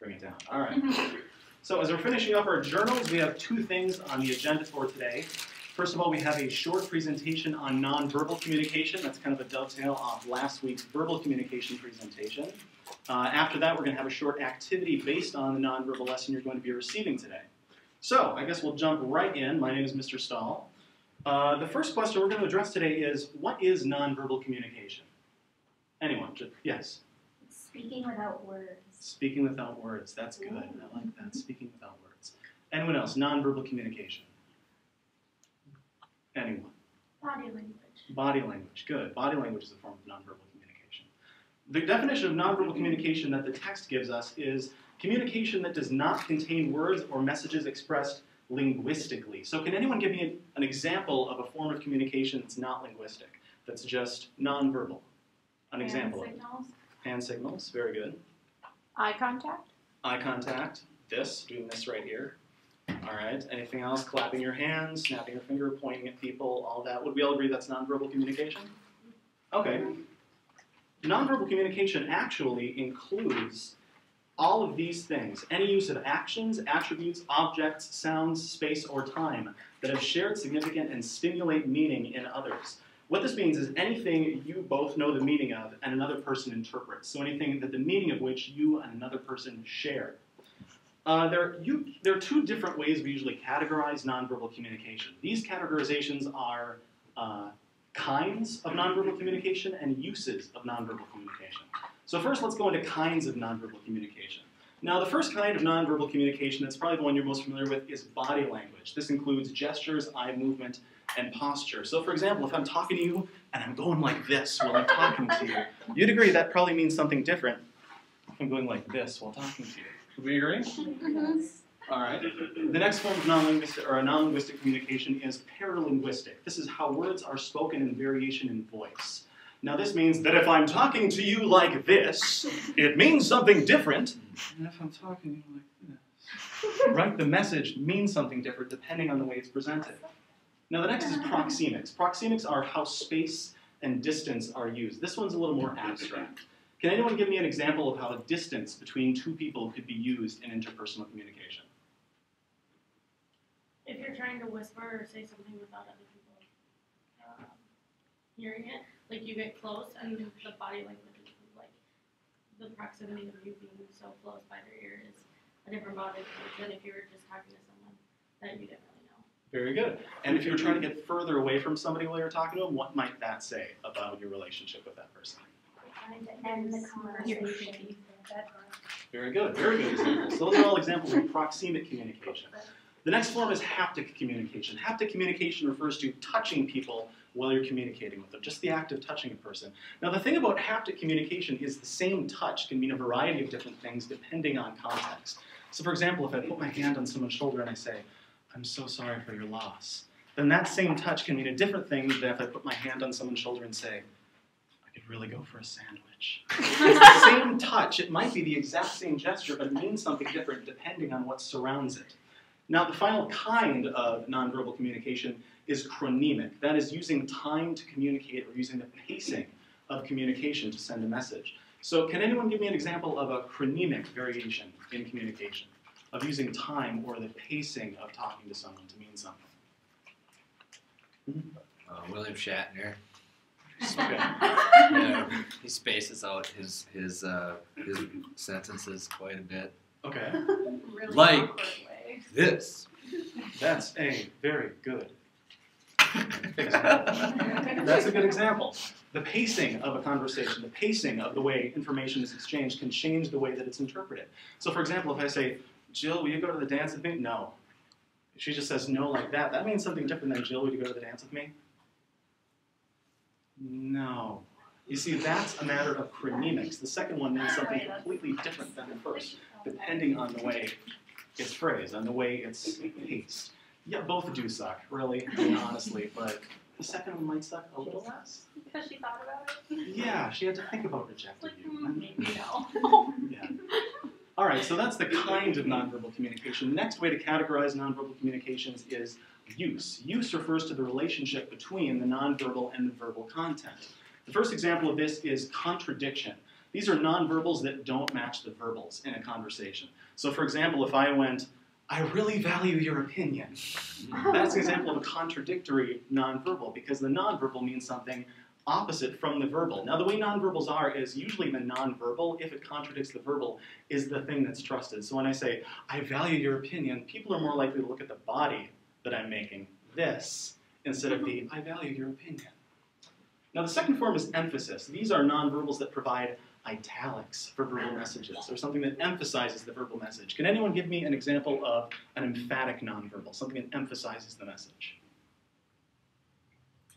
Bring it down. All right. So as we're finishing up our journals, we have two things on the agenda for today. First of all, we have a short presentation on nonverbal communication. That's kind of a dovetail off last week's verbal communication presentation. After that, we're going to have a short activity based on the nonverbal lesson you're going to be receiving today. So I guess we'll jump right in. My name is Mr. Stahl. The first question we're going to address today is, what is nonverbal communication? Anyone? Yes? Speaking without words. Speaking without words. That's good. I like that. Speaking without words. Anyone else? Nonverbal communication. Anyone? Body language. Body language. Good. Body language is a form of nonverbal communication. The definition of nonverbal communication that the text gives us is communication that does not contain words or messages expressed linguistically. So can anyone give me an example of a form of communication that's not linguistic, that's just nonverbal? An example of it. Hand signals. Very good. Eye contact. Eye contact. Doing this right here. All right. Anything else? Clapping your hands, snapping your finger, pointing at people, all that. Would we all agree that's nonverbal communication? Okay. Nonverbal communication actually includes all of these things. Any use of actions, attributes, objects, sounds, space, or time that have shared significant and stimulate meaning in others. What this means is anything you both know the meaning of and another person interprets. So anything that the meaning of which you and another person share. There are two different ways we usually categorize nonverbal communication. These categorizations are kinds of nonverbal communication and uses of nonverbal communication. So first, let's go into kinds of nonverbal communication. Now, the first kind of nonverbal communication, that's probably the one you're most familiar with, is body language. This includes gestures, eye movement, and posture. So for example, if I'm talking to you and I'm going like this while I'm talking to you, you'd agree that probably means something different if I'm going like this while talking to you. Would we agree? Mm-hmm. All right. The next form of non-linguistic communication is paralinguistic. This is how words are spoken in variation in voice. Now this means that if I'm talking to you like this, it means something different. And if I'm talking to you like this, right, the message means something different depending on the way it's presented. Now the next is proxemics. Proxemics are how space and distance are used. This one's a little more abstract. Can anyone give me an example of how a distance between two people could be used in interpersonal communication? If you're trying to whisper or say something without other people hearing it, like you get close and the body language is like the proximity of you being so close by their ear is a different body language than if you were just talking to someone that you didn't really know. Very good. And if you were trying to get further away from somebody while you're talking to them, what might that say about your relationship with that person? And the conversation. Very good. Very good examples. Those are all examples of proxemic communication. The next form is haptic communication. Haptic communication refers to touching people while you're communicating with them, just the act of touching a person. Now the thing about haptic communication is the same touch can mean a variety of different things depending on context. So for example, if I put my hand on someone's shoulder and I say, "I'm so sorry for your loss," then that same touch can mean a different thing than if I put my hand on someone's shoulder and say, "I could really go for a sandwich." It's the same touch. It might be the exact same gesture, but it means something different depending on what surrounds it. Now, the final kind of nonverbal communication is chronemic. That is using time to communicate or using the pacing of communication to send a message. So can anyone give me an example of a chronemic variation in communication, of using time or the pacing of talking to someone to mean something? William Shatner. Okay. He spaces out his sentences quite a bit. Okay. Really Like awkward way. this. That's a very good example. That's a good example. The pacing of a conversation, the pacing of the way information is exchanged can change the way that it's interpreted. So for example, if I say, "Jill, will you go to the dance with me?" No. If she just says no like that, that means something different than, "Jill, will you go to the dance with me?" No. You see, that's a matter of chronemics. The second one means something completely different than the first, depending on the way it's phrased, on the way it's paced. Yeah, both do suck, really, I mean, honestly, but the second one might suck a little less. Because she thought about it? Yeah, she had to think about rejecting Like, you. maybe no. Yeah. All right, so that's the kind of nonverbal communication. The next way to categorize nonverbal communications is use. Use refers to the relationship between the nonverbal and the verbal content. The first example of this is contradiction. These are nonverbals that don't match the verbals in a conversation. So for example, if I went, I really value your opinion, that's an example of a contradictory nonverbal because the nonverbal means something opposite from the verbal. Now the way nonverbals are is usually the nonverbal, if it contradicts the verbal, is the thing that's trusted. So when I say, I value your opinion, people are more likely to look at the body that I'm making, this, instead of the, I value your opinion. Now the second form is emphasis. These are nonverbals that provide italics for verbal messages, or something that emphasizes the verbal message. Can anyone give me an example of an emphatic nonverbal, something that emphasizes the message?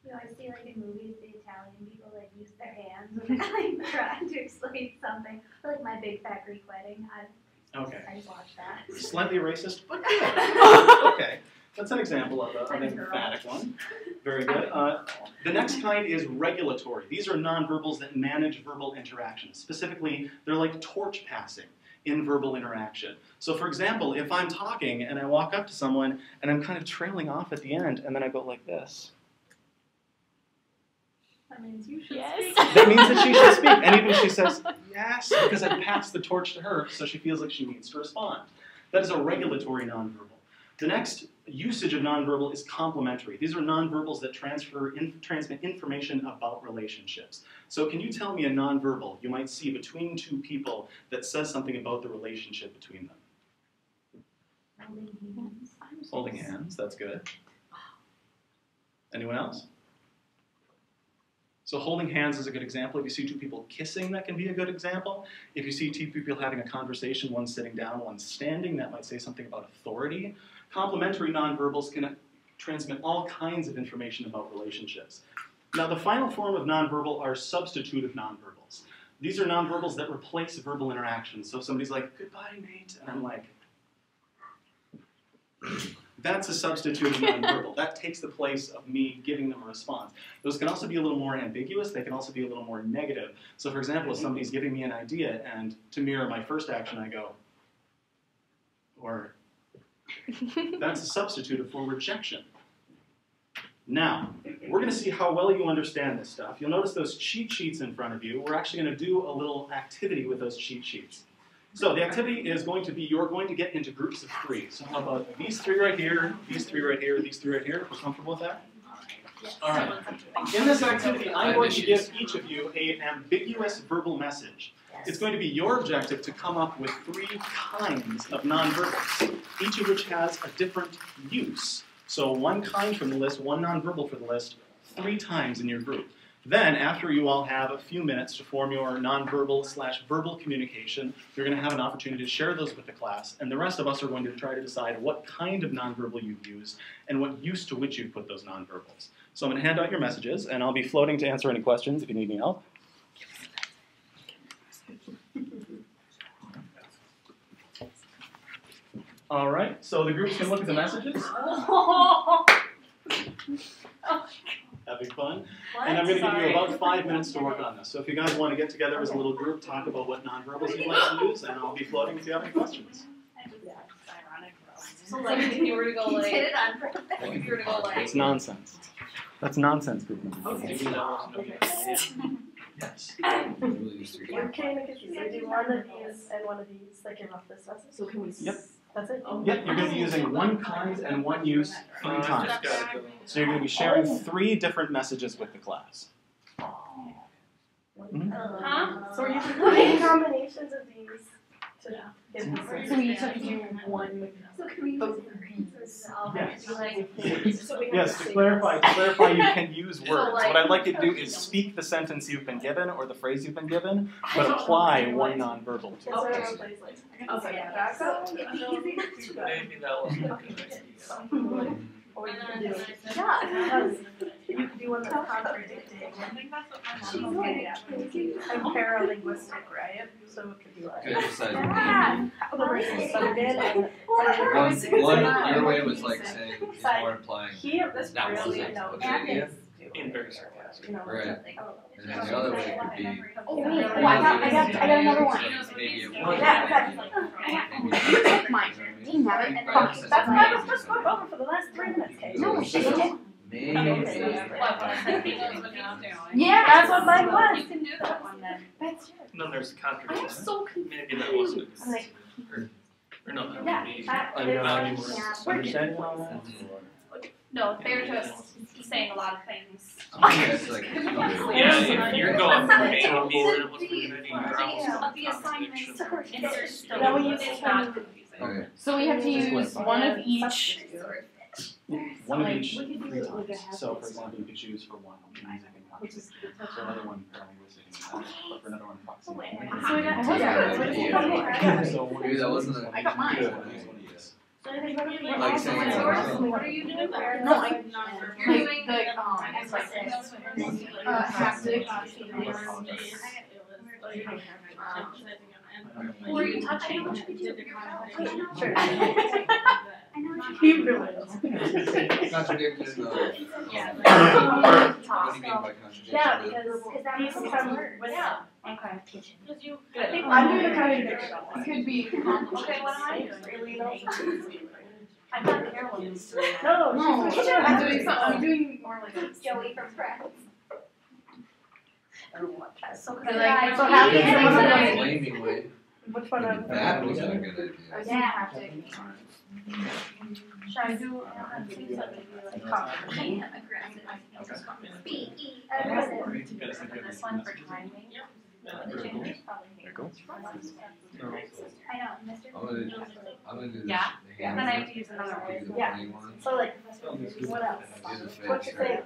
You always see like in movies the Italian people like use their hands when they're like trying to explain something. Or, like My Big Fat Greek Wedding. I just watched that. Slightly racist, but good. Okay, that's an example of an emphatic one. Very good. The next kind is regulatory. These are nonverbals that manage verbal interaction. Specifically, they're like torch passing in verbal interaction. So for example, if I'm talking and I walk up to someone and I'm kind of trailing off at the end and then I go like this, That means you should Yes. speak. that means that she should speak. And even if she says yes, because I passed the torch to her, so she feels like she needs to respond. That is a regulatory nonverbal. The next usage of nonverbal is complementary. These are nonverbals that transmit information about relationships. So can you tell me a nonverbal you might see between two people that says something about the relationship between them? Holding hands. Holding hands, that's good. Anyone else? So holding hands is a good example. If you see two people kissing, that can be a good example. If you see two people having a conversation, one sitting down, one standing, that might say something about authority. Complementary nonverbals can transmit all kinds of information about relationships. Now the final form of nonverbal are substitutive nonverbals. These are nonverbals that replace verbal interaction. So if somebody's like, goodbye, mate, and I'm like, that's a substitutive nonverbal. That takes the place of me giving them a response. Those can also be a little more ambiguous. They can also be a little more negative. So for example, if somebody's giving me an idea and to mirror my first action, I go, or that's a substitutive for rejection. Now, we're going to see how well you understand this stuff. You'll notice those cheat sheets in front of you. We're actually going to do a little activity with those cheat sheets. So the activity is going to be, you're going to get into groups of 3. So how about these 3 right here, these 3 right here, these 3 right here? We're comfortable with that? All right. In this activity, I'm going to give each of you an ambiguous verbal message. It's going to be your objective to come up with 3 kinds of nonverbals, each of which has a different use. So one kind from the list, one nonverbal for the list, 3 times in your group. Then, after you all have a few minutes to form your nonverbal/verbal communication, you're going to have an opportunity to share those with the class, and the rest of us are going to try to decide what kind of nonverbal you've used and what use to which you've put those nonverbals. So I'm going to hand out your messages, and I'll be floating to answer any questions if you need any help. All right, so the groups can look at the messages. Having fun. And I'm going to give you about 5 minutes to work on this. So if you guys want to get together as a little group, talk about what nonverbals you'd like to use, and I'll be floating if you have any questions. So like if you were to go He like, did it on purpose. if you were to go like, It's nonsense. That's nonsense, group. okay. Yes. Okay, make it easier. Do one of these and one of these, like in off this message. So can we? Yep. That's it. Yep, you're going to be using one kind and one use 3 times. So you're going to be sharing 3 different messages with the class. Mhm. Huh? So we're using 3 combinations of these to get this. So we each have to do one. So can we use Yes. So we have Yes, to to say clarify, you can use words. like- What I'd like you to do is speak the sentence you've been given or the phrase you've been given, but apply one nonverbal to it. Okay. Okay, yeah, that's So it's easy. Maybe that wasn't a good idea. Or you And can then do I it. said- Yeah, because you can do one that's contradicting. And paralinguistic, right? So it could be like. Good exercise. But again, One, your way was like saying, it's more implying, here, this That really wasn't knows a good what idea. it's doing. In very sarcastic. You know, Right. like, I don't know. and then the other way could be. Oh, wait, oh, I got another one. Maybe it Yeah, was. You took mine. Do you have it? And That's why I was just going over for the last 3 minutes, Kate. No, she did. Maybe. Okay. What, he knows what he's doing. Yeah. That's what mine was. You can do that one then. That's yours. And then there's contradiction. I'm so confused. Maybe that wasn't. I'm like, Or no, that yeah, would be. that Are you is- not Yeah. understanding all that? No, they're just saying a lot of things. Yeah, it's like, Yeah, if you're going from A to B, then it looks pretty good. You're also The assignments contradiction. and there's still, No, you it's just not have- confusing. okay. So we have to use one of each. One of Like, each we could do 3 it like a times. half So, day for example, you could choose for one music and conscious. So another one linguistic and but for another one proximity. So we got two. Yeah. So Maybe that wasn't a. I got mine. Use one of these. So I think we Like saying what something. are you doing? No, I- You're like doing the, haptic. Who are you touching? Sure. I know what He you really does. Contradiction, Yeah. what do you mean by contradiction? Yeah, because that these makes come sense. with. Yeah. Okay. Because you. I'm doing the contradiction one. It could be. Okay, what am I doing? Really knows. I'm not Carolyn. No, she's I'm doing something. I'm doing more like this. Joey from Friends. So I like- So half Yeah. is someone Yeah. else. Blaming way. Which one of That was a good idea. Yeah. Should I do things that maybe like Aggressive. B-E, aggressive. this one for timing? Yep. There goes. I know, Mr. I'm gonna do this. Yeah? the And hand then I one, have to use another do one. the Yeah. funny one, So like, what else? do the What's face. your thing?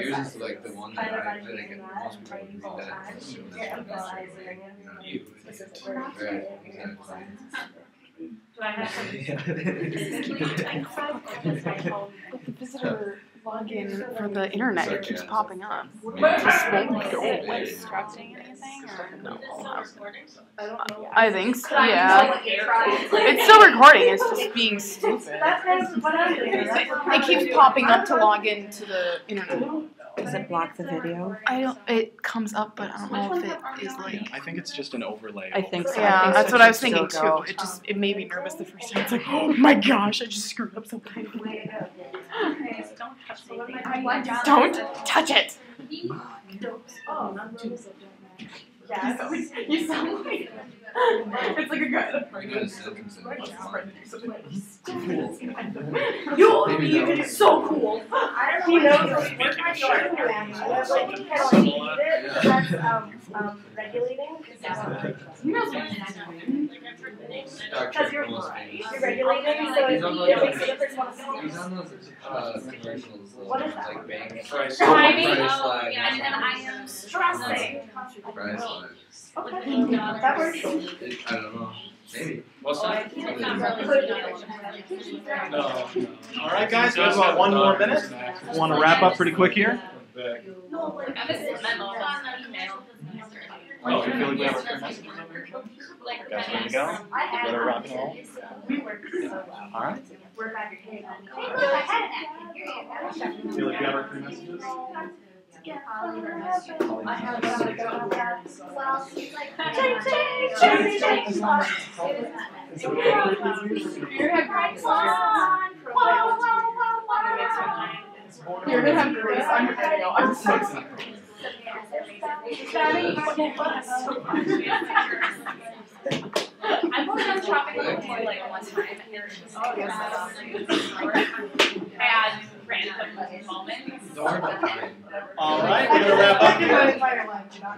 Yours is like the one that Kind of I like think using most that, people or read using that. time. Assume You're that's what emphasizing You. specific Right, words. exactly. Do I have to? The visitor login for the internet, it keeps popping up. Just Just won't go Big. away. Instructing anything or no? Is this still recording? I don't know. I think so, Could I yeah. use, like, air quotes? It's still recording, it's just being stupid. That's kind of what I'm doing. That's what It keeps popping up to log into the internet. Does it block the video? I don't, it comes up, but I don't know if it is like. I think it's just an overlay. I think so. Yeah, I think that's so. what I was It should thinking still go. too. It made me nervous the first time. It's like, oh my gosh, I just screwed up something. Don't touch anything. Don't touch it. Oh, Yeah, you sound like it's like a guy. You got a sentence in it. You could so cool. I He don't know. knows Making a shirt. That's like kind of like need it. That's regulating. He knows Because you're regulating, so it makes a difference when He was on those commercials, What is that? like bank. Price. Timing, Price oh, lag. yeah, and I am stressing. Price lag. Okay, that works. I don't know. Maybe. What's that? It's not really No. All right, guys, we have about 1 more minute. Want to wrap up pretty quick here? No, like, I was memo. Oh, you feel like we have our clear messages over here? Like, Guys ready to go? Better rock and roll. We work so well. All right. We're back at K. I had an napkin. Here you go. Feel like we have our clear messages? I have to go. Well, she's like, You're gonna have Grace on your video. I'm so excited. I'm going on shopping with my like one time and there was just and random moments. All right, we're gonna wrap up here.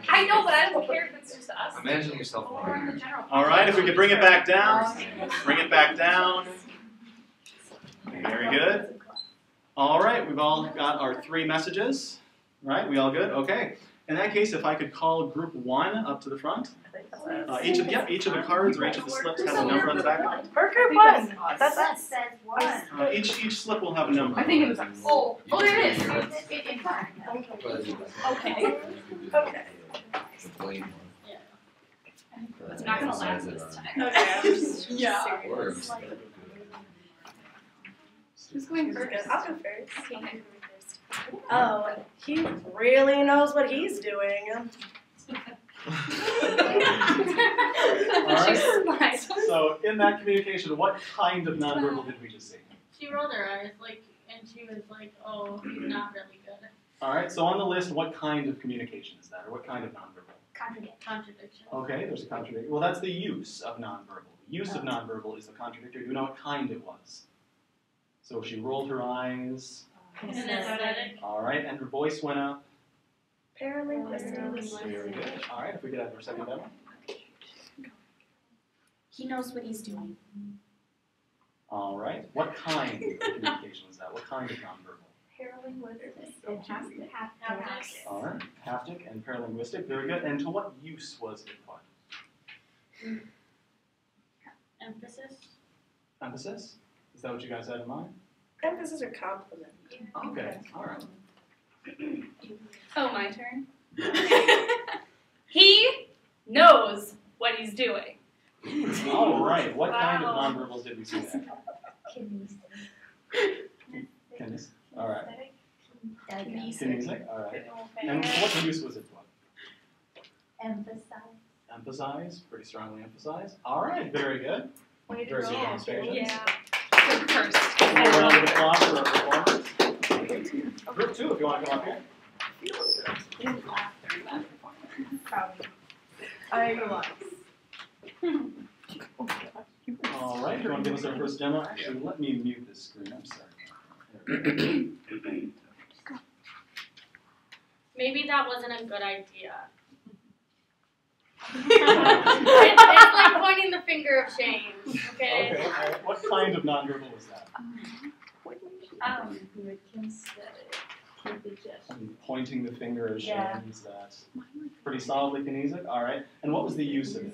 I know, but I don't care if it's just us. Imagine yourself Or in the general. All right, if we could bring it back down. Bring it back down. Very good. All right, we've all got our 3 messages. Right, we all good? Okay. In that case, if I could call group 1 up to the front. Each of the cards or each of the slips has a number on the back of it. We're group 1. That's that us. says one. Each slip will have a number. I think it was us. Oh, there it is. Okay. Okay. It's not gonna last this time. Okay. Yeah. Who's going first? I'll go first. Oh, he really knows what he's doing. Alright. So in that communication, what kind of nonverbal did we just see? She rolled her eyes, like, and she was like, oh, he's not really good. Alright, so on the list, what kind of communication is that, or what kind of nonverbal? Contradiction. Okay, there's a contradiction. Well, that's the use of nonverbal. Use of nonverbal is the contradictory. Do you know what kind it was? So she rolled her eyes. Kinesthetic. All right, and her voice went up. Paralinguistics. Very good. All right, if we could have our second demo. He knows what he's doing. All right. What kind of communication was that? What kind of nonverbal? Haptic. All right. Haptic and paralinguistic. Very good. And to what use was it put? Emphasis. Emphasis? Is that what you guys had in mind? Emphasis or compliment? Okay. All right. Oh, my turn. He knows what he's doing. All right. What kind of Wow. nonverbals did we see there? Kinesthetic. All right. Kinesic. All right. And what use was it put? Emphasize. Emphasize. Pretty strongly emphasize. All right. Very good. Very good demonstration. Yeah. First. A round of applause for our performers. Group 2, if you want to come up here. All right, you want to give us our first demo? Actually, let me mute this screen. I'm sorry. Maybe that wasn't a good idea. It's like pointing the finger of shame. Okay. Okay, all right. What kind of nonverbal was that? Pointing the finger of shame, is that pretty solidly kinesic? All right. And what was the use of it?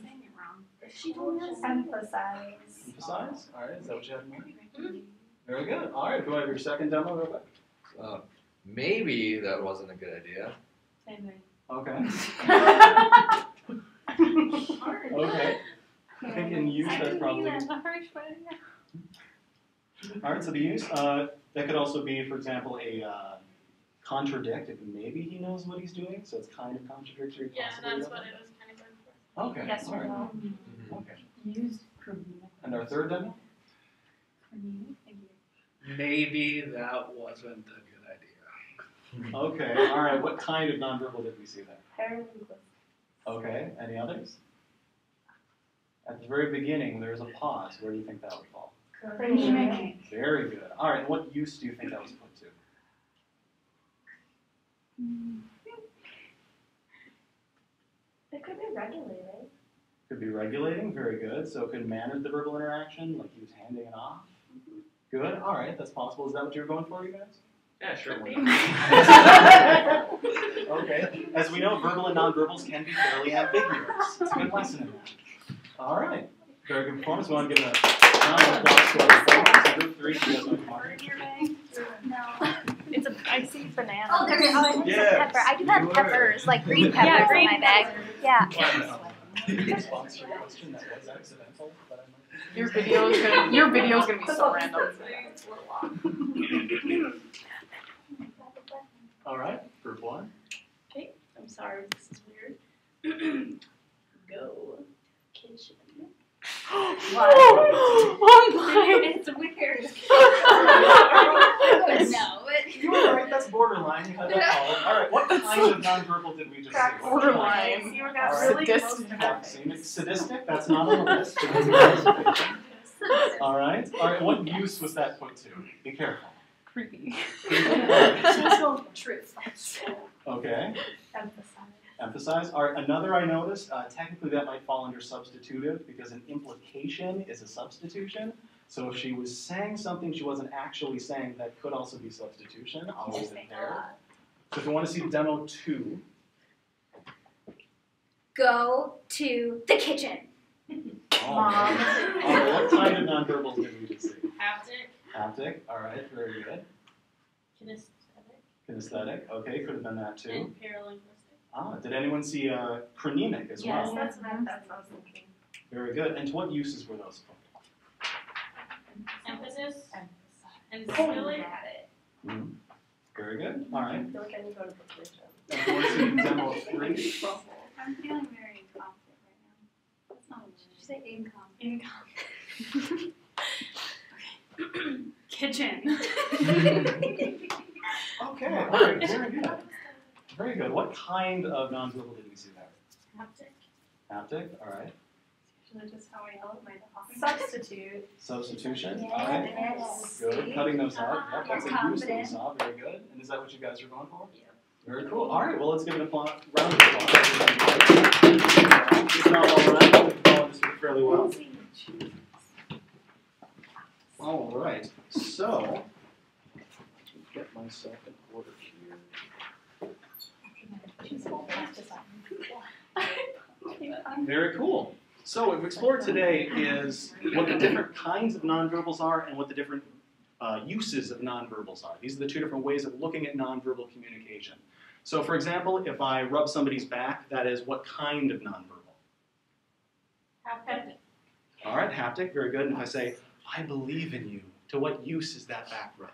Emphasize. Emphasize? All right, is that what you had in mind? Very good. All right, go ahead with your second demo real quick. Maybe that wasn't a good idea. Same thing. Okay. Okay. I think in use that's probably. All right, so the use, that could also be, for example, a contradict, if maybe he knows what he's doing, so it's kind of contradictory. Yeah, possibly. that's what it was kind of going for. Okay, Yes all or right. no? Okay. Used. And our third demo? Maybe that wasn't a good idea. Okay, all right, what kind of nonverbal did we see there? Okay, any others? At the very beginning, there's a pause. Where do you think that would fall? Very good. All right, what use do you think that was put to? It could be regulated. Could be regulating, very good. So it could manage the verbal interaction, like he was handing it off. Good, all right, that's possible. Is that what you were going for, you guys? Yeah, sure. Okay. As we know, verbal and nonverbals can be fairly ambiguous. It's a good lesson in that. All right. Very good performance. We want to give a round of applause to our performers. Group 3, you guys want to come up here? No. It's a icy banana. Oh, there it is. Oh, I have Yes. some pepper. I do have peppers, like green peppers in my bag. Yeah. Response to your question that was accidental, but I might. Your video's gonna be so random. All right, group 1. Okay, I'm sorry, this is weird. Go. Kitchen. Oh my! It's weird. No. You were right, that's borderline. You had that followed. All right, what kind of nonverbal did we just see? Borderline. You were All really right. close to that. Proxemic. Sadistic, that's not on the list. All right, what use was that put to? Be careful. Creepy. Truth. Okay. Emphasize. Emphasize. All right, another I noticed, technically that might fall under substitutive because an implication is a substitution. So if she was saying something she wasn't actually saying, that could also be substitution. I'll leave it there. So if you want to see demo 2. Go to the kitchen. All right, what kind of nonverbals did we just see? Haptic. Haptic. All right, very good. Kinesthetic. Kinesthetic. Okay, could have been that too. And paralinguistic. Did anyone see chronemic as well? Yes, that's what I was thinking. Very good. And to what uses were those put? Emphasis. And stability. Mm-hmm. Very good. All right. I feel like I need to go to the kitchen. And if you want to see demo 3. I'm feeling very incompetent right now. That's not a word. Did you say incompetent? Kitchen. Okay. All right. Very good. Very good. What kind of nonverbal did we see there? Haptic, all right. Usually just how I yell at my dog. Substitute. Substitution, all Yeah, right. yes. Good, cutting those out. Yep, that's a use Confident. that we saw, very good. And is that what you guys are going for? Yeah. Very cool. All right, well, let's give it a round of applause. It's not all right. We've followed this one fairly well. All right, so, get myself in order here. Very cool. So what we've explored today is what the different kinds of nonverbals are and what the different uses of nonverbals are. These are the two different ways of looking at nonverbal communication. So for example, if I rub somebody's back, that is what kind of nonverbal? Haptic. All right, haptic, very good. And if I say, I believe in you, to what use is that back rub?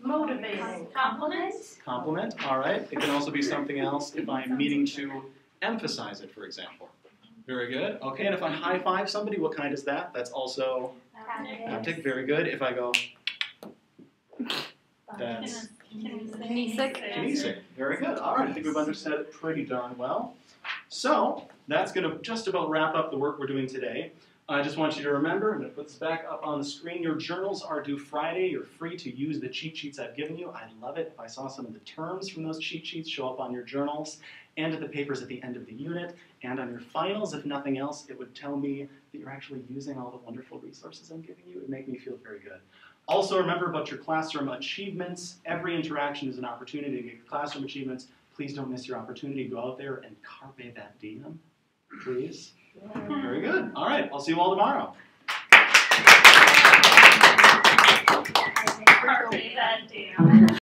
Motivating. Compliment. Compliment, all right. It can also be something else if I'm meaning to emphasize it, for example. Very good. Okay, and if I high five somebody, what kind is that? That's also haptic, very good. If I go, that's kinesic. Very good. All right, I think we've understood it pretty darn well. So that's going to just about wrap up the work we're doing today. I just want you to remember, I'm going to put this back up on the screen. Your journals are due Friday. You're free to use the cheat sheets I've given you. I'd love it if I saw some of the terms from those cheat sheets show up on your journals and at the papers at the end of the unit and on your finals. If nothing else, it would tell me that you're actually using all the wonderful resources I'm giving you. It would make me feel very good. Also remember about your classroom achievements. Every interaction is an opportunity to get classroom achievements. Please don't miss your opportunity. Go out there and carpe that diem, please. Very good. All right, I'll see you all tomorrow. Carpe that diem.